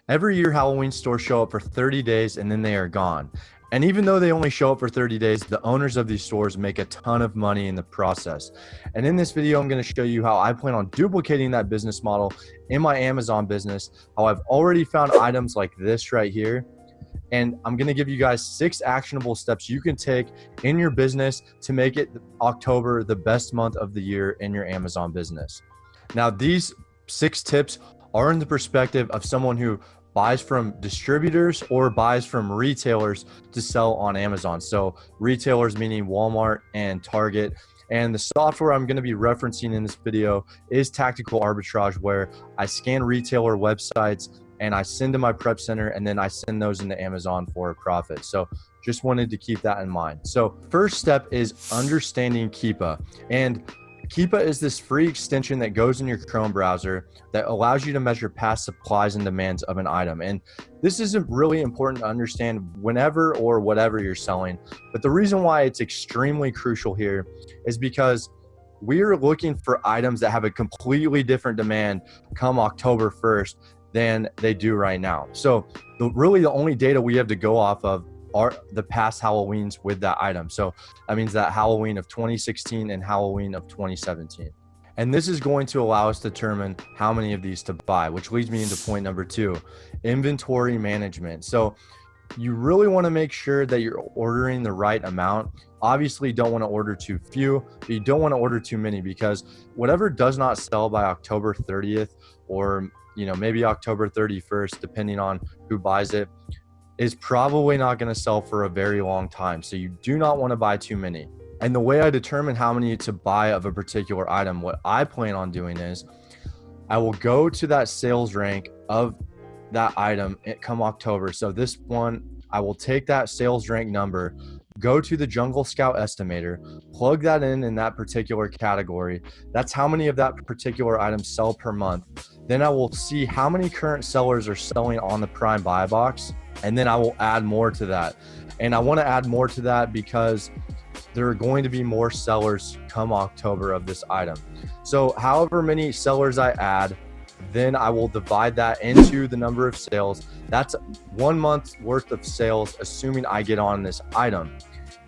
Every year, Halloween stores show up for 30 days and then they are gone. And even though they only show up for 30 days, the owners of these stores make a ton of money in the process. And in this video, I'm going to show you how I plan on duplicating that business model in my Amazon business, how I've already found items like this right here. And I'm going to give you guys 6 actionable steps you can take in your business to make it October the best month of the year in your Amazon business. Now, these 6 tips are in the perspective of someone who buys from distributors or buys from retailers to sell on Amazon. So retailers meaning Walmart and Target. And the software I'm going to be referencing in this video is Tactical Arbitrage, where I scan retailer websites and I send to my prep center, and then I send those into Amazon for a profit. So just wanted to keep that in mind. So first step is understanding Keepa. And Keepa is this free extension that goes in your Chrome browser that allows you to measure past supplies and demands of an item. And this isn't really important to understand whenever or whatever you're selling. But the reason why it's extremely crucial here is because we're looking for items that have a completely different demand come October 1st than they do right now. So really the only data we have to go off of are the past Halloweens with that item. So that means that Halloween of 2016 and Halloween of 2017. And this is going to allow us to determine how many of these to buy, which leads me into point number 2, inventory management. So you really want to make sure that you're ordering the right amount. Obviously, you don't want to order too few, but you don't want to order too many, because whatever does not sell by October 30th or maybe October 31st, depending on who buys it, is probably not going to sell for a very long time. So you do not want to buy too many. And the way I determine how many to buy of a particular item, what I plan on doing is I will go to that sales rank of that item come October. So this one, I will take that sales rank number, go to the Jungle Scout estimator, plug that in that particular category. That's how many of that particular item sell per month. Then I will see how many current sellers are selling on the Prime Buy Box, and then I will add more to that. And I want to add more to that because there are going to be more sellers come October of this item. So however many sellers I add, then I will divide that into the number of sales. That's 1 month's worth of sales, assuming I get on this item.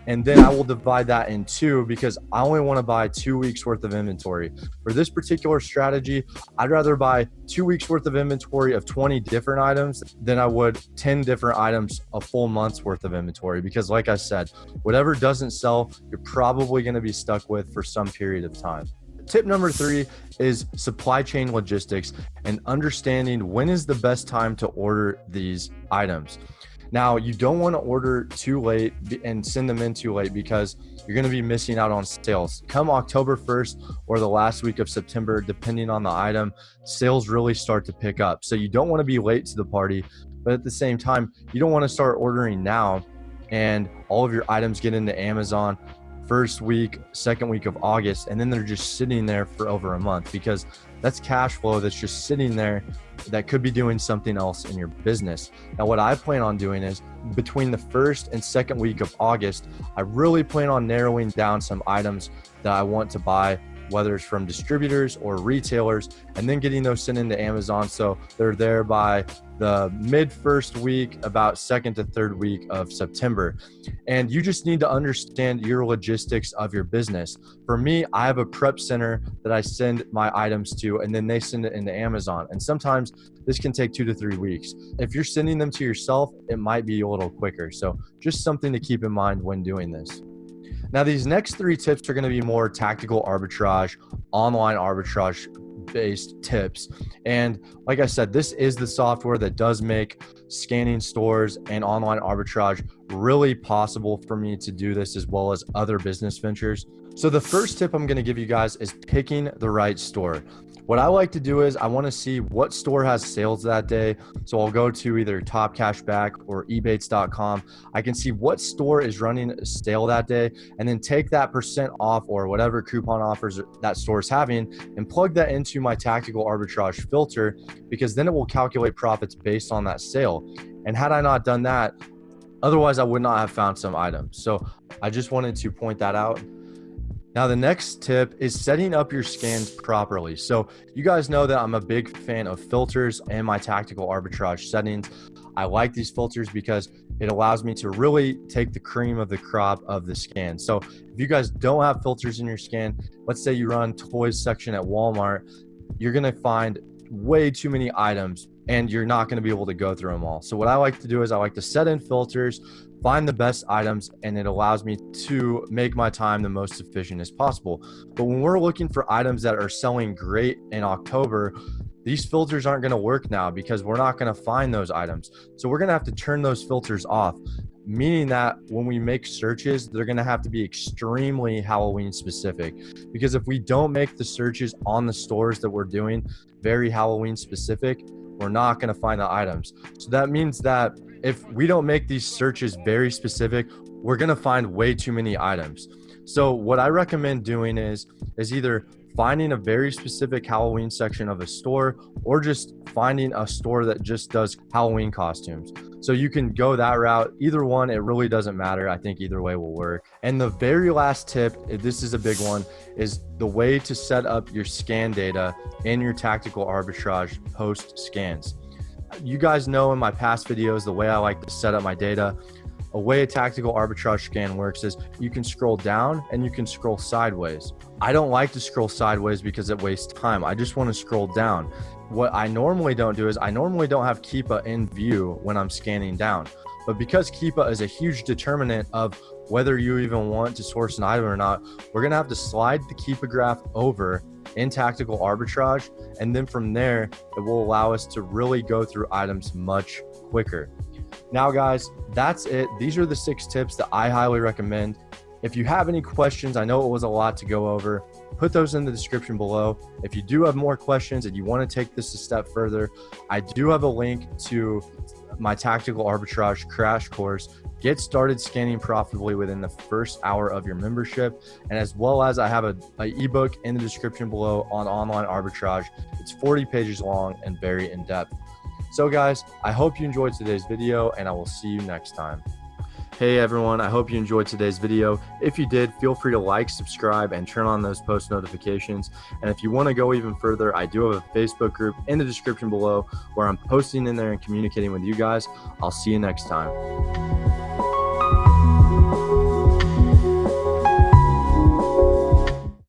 And then I will divide that in 2 because I only want to buy 2 weeks worth of inventory. For this particular strategy, I'd rather buy 2 weeks worth of inventory of 20 different items than I would 10 different items, a full month's worth of inventory. Because like I said, whatever doesn't sell, you're probably going to be stuck with for some period of time. Tip number 3 is supply chain logistics and understanding when is the best time to order these items. Now, you don't want to order too late and send them in too late because you're going to be missing out on sales. Come October 1st or the last week of September, depending on the item, sales really start to pick up. So you don't want to be late to the party, but at the same time, you don't want to start ordering now and all of your items get into Amazon first week, second week of August, and then they're just sitting there for over a month, because that's cash flow that's just sitting there that could be doing something else in your business. Now, what I plan on doing is between the first and second week of August, I really plan on narrowing down some items that I want to buy, whether it's from distributors or retailers, and then getting those sent into Amazon so they're there by the mid first week, about second to third week of September. And you just need to understand your logistics of your business. For me, I have a prep center that I send my items to, and then they send it into Amazon. And sometimes this can take 2 to 3 weeks. If you're sending them to yourself, it might be a little quicker. So just something to keep in mind when doing this. Now, these next 3 tips are going to be more tactical arbitrage, online arbitrage based tips. And like I said, this is the software that does make scanning stores and online arbitrage really possible for me to do this, as well as other business ventures. So the first tip I'm going to give you guys is picking the right store. What I like to do is I want to see what store has sales that day. So I'll go to either Top Cashback or ebates.com. I can see what store is running a sale that day, and then take that % off or whatever coupon offers that store is having and plug that into my tactical arbitrage filter, because then it will calculate profits based on that sale. And had I not done that, otherwise I would not have found some items. So I just wanted to point that out. Now, the next tip is setting up your scans properly. So you guys know that I'm a big fan of filters and my tactical arbitrage settings. I like these filters because it allows me to really take the cream of the crop of the scan. So if you guys don't have filters in your scan, let's say you run toys section at Walmart, you're gonna find way too many items and you're not gonna be able to go through them all. So what I like to do is I like to set in filters, find the best items, and it allows me to make my time the most efficient as possible. But when we're looking for items that are selling great in October, these filters aren't going to work now because we're not going to find those items. So we're going to have to turn those filters off, meaning that when we make searches, they're going to have to be extremely Halloween specific. Because if we don't make the searches on the stores that we're doing very Halloween specific, we're not going to find the items. So that means that if we don't make these searches very specific, we're going to find way too many items. So what I recommend doing is either finding a very specific Halloween section of a store or just finding a store that just does Halloween costumes. So you can go that route. Either one, it really doesn't matter. I think either way will work. And the very last tip, this is a big one, is the way to set up your scan data in your tactical arbitrage post scans. You guys know in my past videos, the way I like to set up my data. A way a tactical arbitrage scan works is you can scroll down and you can scroll sideways. I don't like to scroll sideways because it wastes time. I just want to scroll down. What I normally don't do is I normally don't have Keepa in view when I'm scanning down. But because Keepa is a huge determinant of whether you even want to source an item or not, we're going to have to slide the Keepa graph over in tactical arbitrage. And then from there, it will allow us to really go through items much quicker. Now, guys, that's it. These are the 6 tips that I highly recommend. If you have any questions, I know it was a lot to go over, put those in the description below. If you do have more questions and you want to take this a step further, I do have a link to my tactical arbitrage crash course. Get started scanning profitably within the first hour of your membership. And as well as I have an ebook in the description below on online arbitrage. It's 40 pages long and very in-depth. So guys, I hope you enjoyed today's video and I will see you next time. Hey everyone, I hope you enjoyed today's video. If you did, feel free to like, subscribe, and turn on those post notifications. And if you want to go even further, I do have a Facebook group in the description below where I'm posting in there and communicating with you guys. I'll see you next time.